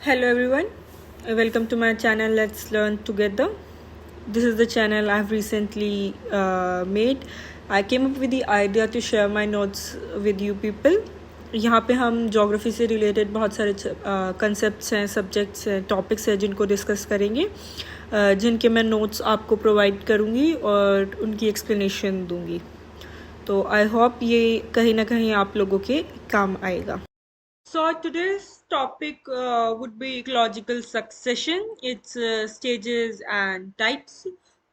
Hello everyone, welcome to my channel Let's Learn Together. This is the channel I've recently made. I came up with the idea to share my notes with you people. यहाँ पे हम geography से related बहुत सारे concepts हैं, subjects हैं, topics हैं जिनको डिस्कस करेंगे, जिनके मैं नोट्स आपको प्रोवाइड करूँगी और उनकी एक्सप्लेनेशन दूँगी. तो आई होप ये कहीं ना कहीं आप लोगों के काम आएगा. So today's topic would be ecological succession, its stages and types.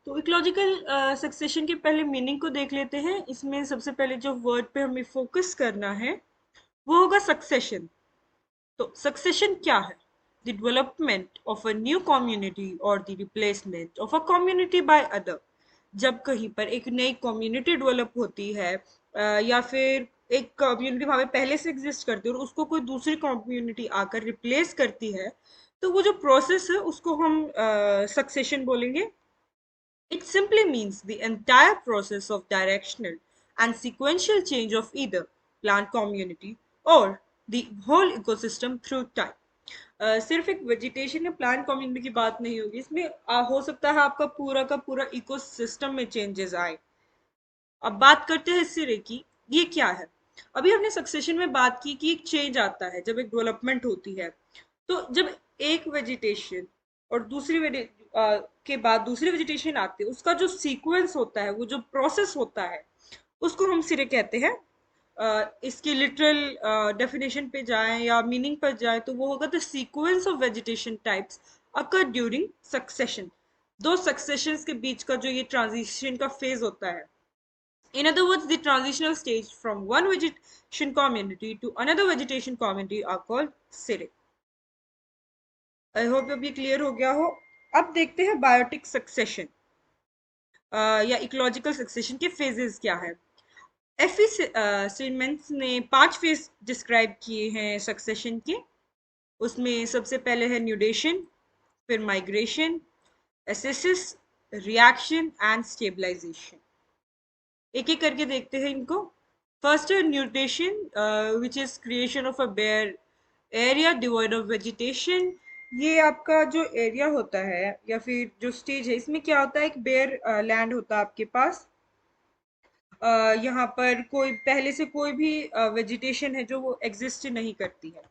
तो इकोलॉजिकल सक्सेशन के पहले मीनिंग को देख लेते हैं. इसमें सबसे पहले जो वर्ड पे हमें फोकस करना है वो होगा सक्सेशन. तो सक्सेशन क्या है? The development of a new community और the replacement of a community by other. जब कहीं पर एक नई कम्युनिटी डेवलप होती है या फिर एक कम्युनिटी वहां पे पहले से एग्जिस्ट करती है और उसको कोई दूसरी कम्युनिटी आकर रिप्लेस करती है, तो वो जो प्रोसेस है उसको हम सक्सेशन बोलेंगे. It simply means the entire process of directional and sequential change of either plant community or the whole ecosystem through time. सिर्फ एक वेजिटेशन या प्लांट कम्युनिटी की बात नहीं होगी इसमें. हो सकता है आपका पूरा का पूरा इकोसिस्टम में चेंजेस आए. अब बात करते हैं सिरे की. ये क्या है? अभी हमने सक्सेशन में बात की कि एक चेंज आता है जब एक डेवलपमेंट होती है. तो जब एक वेजिटेशन और के बाद दूसरी वेजिटेशन आती है, उसका जो सीक्वेंस होता है, वो जो प्रोसेस होता है, उसको हम सिरे कहते हैं. इसकी लिटरल डेफिनेशन पे जाएं या मीनिंग पर जाएं तो वो होगा the sequence of vegetation types occur during succession. दो सक्सेशंस के बीच का जो ये ट्रांजिशन का फेज होता है. In other words, the transitional stage from one vegetation community to another vegetation community are called cirri. I hope अब ये क्लियर हो गया हो. अब देखते हैं बायोटिक सक्सेशन या इकोलॉजिकल सक्सेशन के फेजेस क्या है. एफी सीमेंस ने 5 फेज डिस्क्राइब किए हैं सक्सेशन के. उसमें सबसे पहले है न्यूडेशन, फिर migration, ecesis, reaction and stabilisation. एक एक करके देखते हैं इनको. फर्स्ट है nutrition, which is creation of a bare area devoid of vegetation. ये आपका जो एरिया होता है या फिर जो स्टेज है, इसमें क्या होता है, एक बेयर लैंड होता है आपके पास. यहाँ पर कोई पहले से कोई भी वेजिटेशन है जो वो एग्जिस्ट नहीं करती है.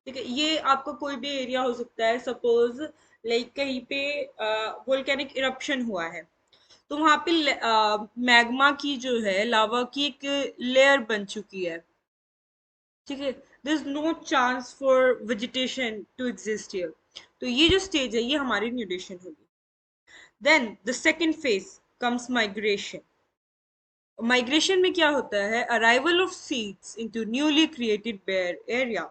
ठीक है, ये आपका कोई भी एरिया हो सकता है. सपोज लाइक कहीं पे वोल्केनिक इरप्शन हुआ है, तो वहां पे मैग्मा की जो है, लावा की एक लेयर बन चुकी है. ठीक है, there is no chance for vegetation to exist here. तो ये जो स्टेज है ये हमारी न्यूडेशन होगी. Then the second phase comes migration. Migration में क्या होता है? Arrival of seeds into newly created bare area.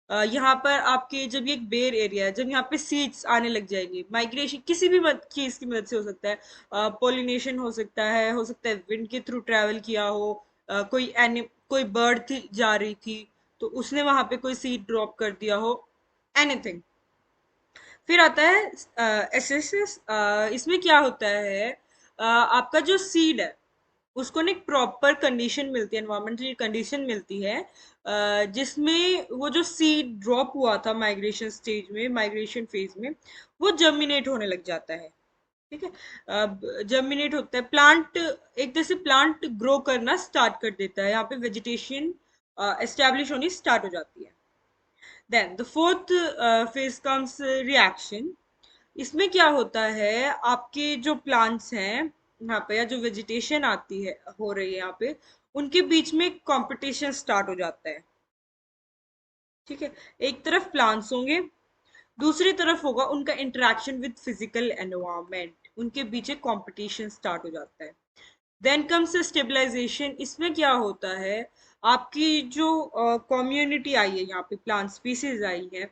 यहाँ पर आपके जब ये एक बेयर एरिया है, जब यहाँ पे सीड्स आने लग जाएंगे, माइग्रेशन किसी भी चीज की मदद से हो सकता है. पोलिनेशन हो सकता है विंड के थ्रू ट्रैवल किया हो. कोई बर्ड थी जा रही थी तो उसने वहां पे कोई सीड ड्रॉप कर दिया हो. एनीथिंग. फिर आता है एसेसिस. इसमें क्या होता है, आपका जो सीड है उसको ना एक प्रॉपर कंडीशन मिलती है, एनवायरमेंटल कंडीशन मिलती है, जिसमें वो जो सीड ड्रॉप हुआ था माइग्रेशन स्टेज में, माइग्रेशन फेज में, वो जर्मिनेट होने लग जाता है. ठीक है, जर्मिनेट होता है प्लांट, एक तरह से प्लांट ग्रो करना स्टार्ट कर देता है. यहाँ पे वेजिटेशन एस्टेब्लिश होनी स्टार्ट हो जाती है. Then the fourth phase comes reaction. इसमें क्या होता है, आपके जो प्लांट्स हैं यहाँ पे, या जो वेजिटेशन आती है हो रही है यहाँ पे, उनके बीच में कंपटीशन स्टार्ट हो जाता है. ठीक है, एक तरफ प्लांट्स होंगे, दूसरी तरफ होगा उनका इंटरेक्शन विद फिजिकल एनवायरनमेंट, उनके बीच एक कंपटीशन स्टार्ट हो जाता है. Then comes stabilisation. इसमें क्या होता है, आपकी जो कम्युनिटी आई है, यहाँ पे प्लांट स्पीसीज आई है,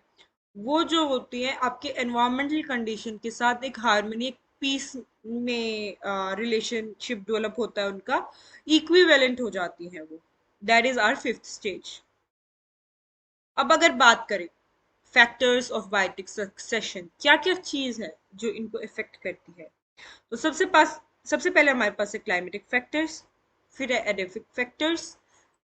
वो जो होती है आपके एनवायरमेंटल कंडीशन के साथ एक हार्मनी, एक पीस में रिलेशनशिप डेवलप होता है उनका, इक्विवेलेंट हो जाती हैं वो. That is our fifth stage. अब अगर बात करें फैक्टर्स ऑफ बायोटिक सक्सेशन, क्या क्या चीज है जो इनको इफेक्ट करती है, तो सबसे पहले हमारे पास है क्लाइमेटिक फैक्टर्स, फिर है edaphic factors,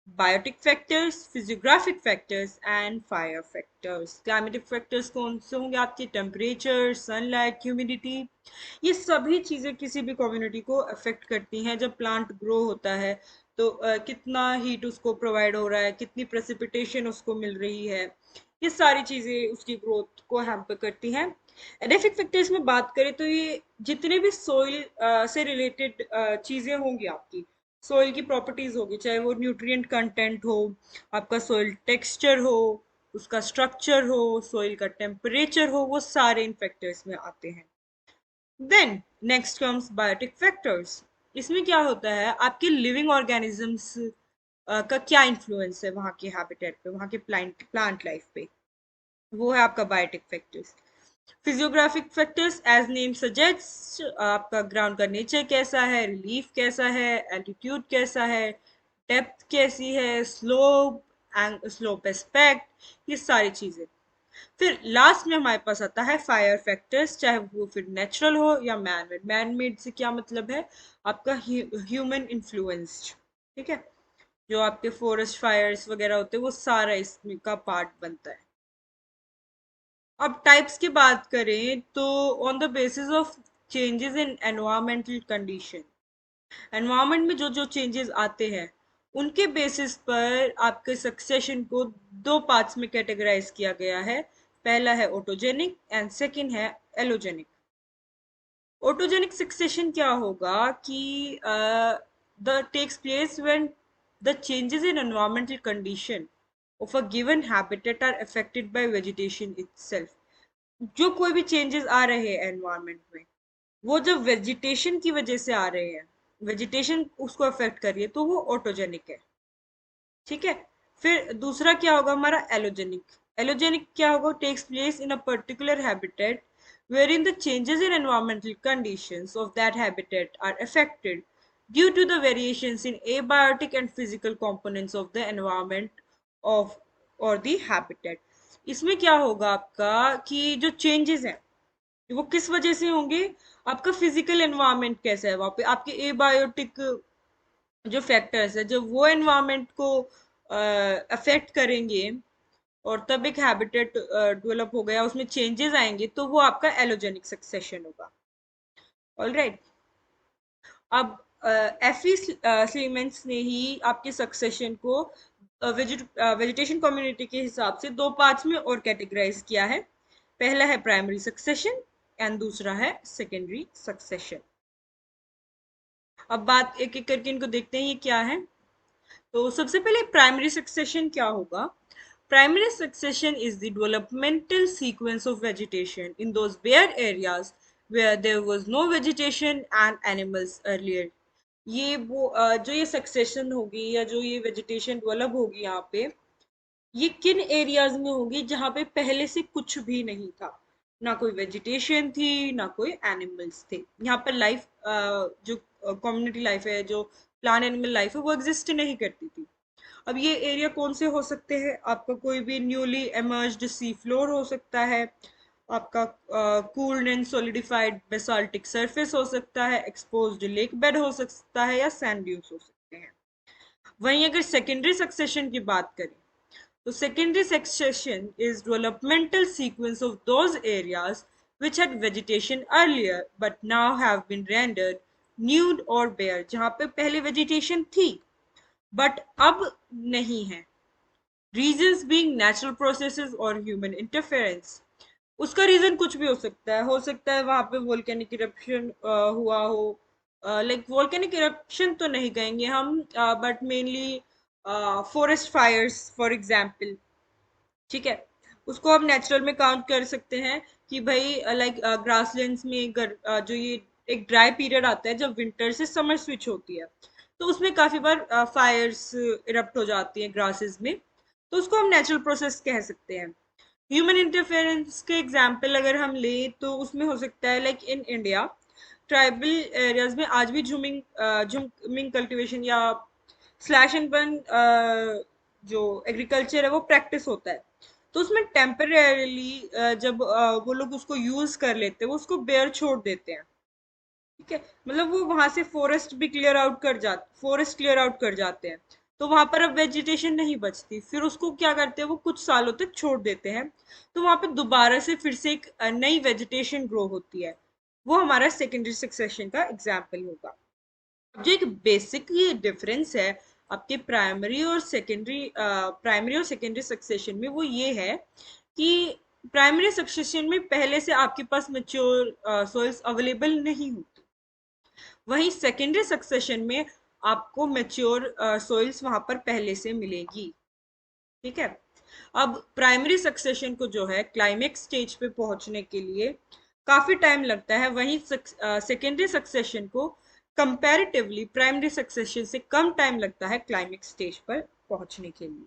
biotic factors, physiographic factors and fire factors. Climatic factors कौन से होंगे आपके? Temperature, sunlight, humidity. ये सभी चीज़ें किसी भी कम्युनिटी को अफेक्ट करती हैं। जब प्लांट ग्रो होता है तो कितना हीट उसको प्रोवाइड हो रहा है, कितनी प्रेसिपिटेशन उसको मिल रही है, ये सारी चीज़ें उसकी ग्रोथ को हैम्पर करती हैं। एडेफिक फैक्टर्स में बात करें तो ये जितने भी सोइल से रिलेटेड चीज़ें होंगी आपकी, सोइल की प्रॉपर्टीज होगी, चाहे वो न्यूट्रिएंट कंटेंट हो, आपका सोइल टेक्सचर हो, उसका स्ट्रक्चर हो, सोइल का टेम्परेचर हो, वो सारे इन फैक्टर्स में आते हैं। Then next comes biotic factors. इसमें क्या होता है, आपके लिविंग ऑर्गेनिजम्स का क्या इन्फ्लुएंस है वहाँ के हैबिटेट पे, वहाँ के प्लांट प्लांट लाइफ पे, वो है आपका biotic factors. Physiographic factors as name suggest, आपका ग्राउंड का नेचर कैसा है, रिलीफ कैसा है, एल्टीट्यूड कैसा है, डेप्थ कैसी है, स्लोप एंड स्लोप एस्पेक्ट, ये सारी चीजें। फिर लास्ट में हमारे पास आता है फायर फैक्टर्स, चाहे वो फिर नेचुरल हो या मैन मेड। मैन मेड से क्या मतलब है, आपका ह्यूमन इन्फ्लुएंस्ड, ठीक है, जो आपके फॉरेस्ट फायर्स वगैरह होते हैं वो सारा इसमें का पार्ट बनता है। अब टाइप्स की बात करें तो on the basis of changes in environmental condition, environment में जो जो चेंजेस आते हैं उनके बेसिस पर आपके सक्सेशन को दो पार्ट्स में कैटेगराइज किया गया है। पहला है ऑटोजेनिक एंड सेकंड है एलोजेनिक। ऑटोजेनिक सक्सेशन क्या होगा कि the takes place when the changes in environmental condition of a given habitat are affected by vegetation itself। जो कोई भी चेंजेस आ रहे हैं एनवायरनमेंट में, वो जब वेजिटेशन की वजह से आ रहे हैं, वेजिटेशन उसको अफेक्ट कर रही है, तो वो ऑटोजेनिक है, ठीक है। फिर दूसरा क्या होगा हमारा एलोजेनिक। एलोजेनिक क्या होगा, takes place in a particular habitat wherein the changes in environmental conditions of that habitat are affected due to the variations in abiotic and physical components of the environment of or the habitat। इसमें क्या होगा आपका कि जो changes हैं वो किस वजह से होंगे, आपका फिजिकल एनवायरनमेंट कैसा है वहां पे, आपके एबायोटिक जो फैक्टर्स है जब वो एनवायरनमेंट को अफेक्ट करेंगे और तब एक हैबिटेट डेवलप हो गया, उसमें चेंजेस आएंगे, तो वो आपका एलोजेनिक सक्सेशन होगा। ऑलराइट, अब एफी स्लीमेंस ने ही आपके सक्सेशन को वेजिटेशन कम्युनिटी के हिसाब से दो पार्ट्स में और कैटेगराइज किया है। पहला है प्राइमरी सक्सेशन एंड दूसरा है सेकेंडरी सक्सेशन। अब बात एक एक करके इनको देखते हैं ये क्या है। तो सबसे पहले प्राइमरी सक्सेशन क्या होगा। Primary succession is the developmental sequence of vegetation in those bare areas where there was no vegetation and animals earlier. ये वो जो ये सक्सेशन होगी या जो ये वेजिटेशन डेवलप होगी यहाँ पे, ये किन एरियाज में होगी जहाँ पे पहले से कुछ भी नहीं था, ना कोई वेजिटेशन थी ना कोई एनिमल्स थे। यहाँ पर लाइफ जो कम्युनिटी लाइफ है, जो प्लांट एनिमल लाइफ है, वो एग्जिस्ट नहीं करती थी। अब ये एरिया कौन से हो सकते हैं, आपका कोई भी न्यूली एमर्ज्ड सी फ्लोर हो सकता है, आपका cooled and solidified basaltic surface हो सकता है, एक्सपोज्ड लेक बेड हो सकता है, या सैंड ड्यून्स हो सकते हैं। वहीं अगर सेकेंडरी सक्सेशन की बात करें तो secondary succession is developmental sequence of those areas which had vegetation earlier but now have been rendered nude or bare। जहाँ पे पहले vegetation थी but अब नहीं है। Reasons being natural processes or human interference। उसका रीजन कुछ भी हो सकता है वहां पे वोल्केनिक इरप्शन हुआ हो, लाइक वोल्केनिक इरप्शन तो नहीं कहेंगे हम, but mainly forest fires for example, ठीक है। उसको हम नेचुरल में काउंट कर सकते हैं कि भाई लाइक ग्रासलैंड्स में जो ये एक ड्राई पीरियड आता है जब विंटर से समर स्विच होती है, तो उसमें काफी बार फायर्स इरप्ट हो जाती हैं ग्रासेस में, तो उसको हम नेचुरल प्रोसेस कह सकते हैं। ह्यूमन इंटरफेरेंस के एग्जाम्पल अगर हम लें तो उसमें हो सकता है like in India tribal areas में आज भी झुमिंग कल्टीवेशन या स्लैश एंड बर्न जो एग्रीकल्चर है वो प्रैक्टिस होता है। तो उसमें टेम्परेली जब वो लोग उसको यूज कर लेते हैं वो उसको बेयर छोड़ देते हैं, ठीक है। मतलब वो वहां से फॉरेस्ट क्लियर आउट कर जाते हैं। तो वहां पर अब वेजिटेशन नहीं बचती, फिर उसको क्या करते हैं वो कुछ सालों तक छोड़ देते हैं, तो वहां पे दोबारा से फिर से एक नई वेजिटेशन ग्रो होती है। वो हमारा सेकेंडरी सक्सेशन का एग्जाम्पल होगा। जो एक बेसिक ये डिफरेंस है आपके प्राइमरी और सेकेंडरी सक्सेशन में, वो ये है कि प्राइमरी सक्सेशन में पहले से आपके पास मेच्योर सॉइल्स अवेलेबल नहीं होती, वहीं सेकेंडरी सक्सेशन में आपको मेच्योर सॉइल्स वहां पर पहले से मिलेगी। ठीक है। अब प्राइमरी सक्सेशन को जो है क्लाइमेक्स स्टेज पे पहुंचने के लिए काफी टाइम लगता है, वहीं सेकेंडरी सक्सेशन को कंपैरेटिवली प्राइमरी सक्सेशन से कम टाइम लगता है क्लाइमेक्स स्टेज पर पहुंचने के लिए।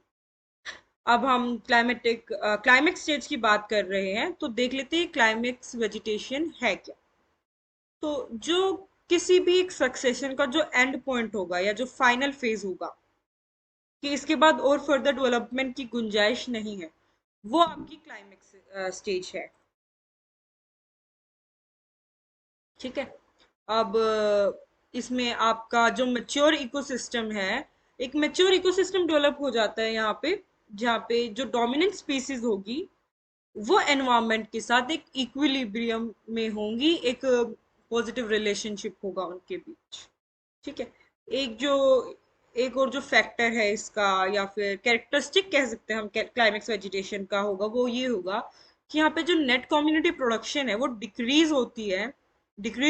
अब हम क्लाइमेक्स स्टेज की बात कर रहे हैं, तो देख लेते हैं क्लाइमेक्स वेजिटेशन है क्या। तो जो किसी भी एक सक्सेशन का जो एंड पॉइंट होगा या जो फाइनल फेज होगा कि इसके बाद और फर्दर डेवलपमेंट की गुंजाइश नहीं है, वो आपकी क्लाइमेक्स स्टेज है। ठीक है। अब इसमें आपका जो मैच्योर इकोसिस्टम है, एक मैच्योर इकोसिस्टम डेवलप हो जाता है यहाँ पे, जहाँ पे जो डोमिनेंट स्पीसीज होगी वो एनवायरनमेंट के साथ एक इक्विलिब्रियम में होंगी, एक पॉजिटिव रिलेशनशिप होगा उनके बीच। ठीक है। एक जो एक और जो फैक्टर है इसका, या फिर कैरेक्टरिस्टिक कह सकते हैं हम क्लाइमेक्स वेजिटेशन का, होगा वो ये होगा कि यहाँ पे जो नेट कम्युनिटी प्रोडक्शन है वो डिक्रीज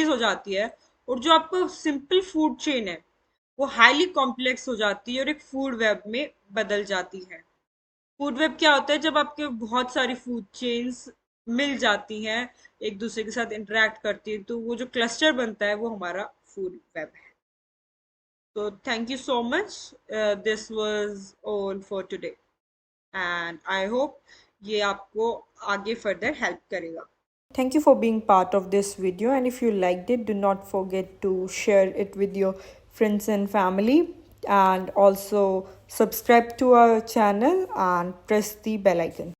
हो जाती है, और जो आपको सिंपल फूड चेन है वो हाईली कॉम्प्लेक्स हो जाती है और एक फूड वेब में बदल जाती है। फूड वेब क्या होता है, जब आपके बहुत सारी फूड चेन्स मिल जाती हैं, एक दूसरे के साथ इंटरेक्ट करती है, तो वो जो क्लस्टर बनता है वो हमारा फूड वेब है। तो thank you so much, this was all for today, and I hope ये आपको आगे फर्दर हेल्प करेगा। Thank you for being part of this video, and if you liked it, do not forget to share it with your friends and family, and also subscribe to our channel and press the bell icon.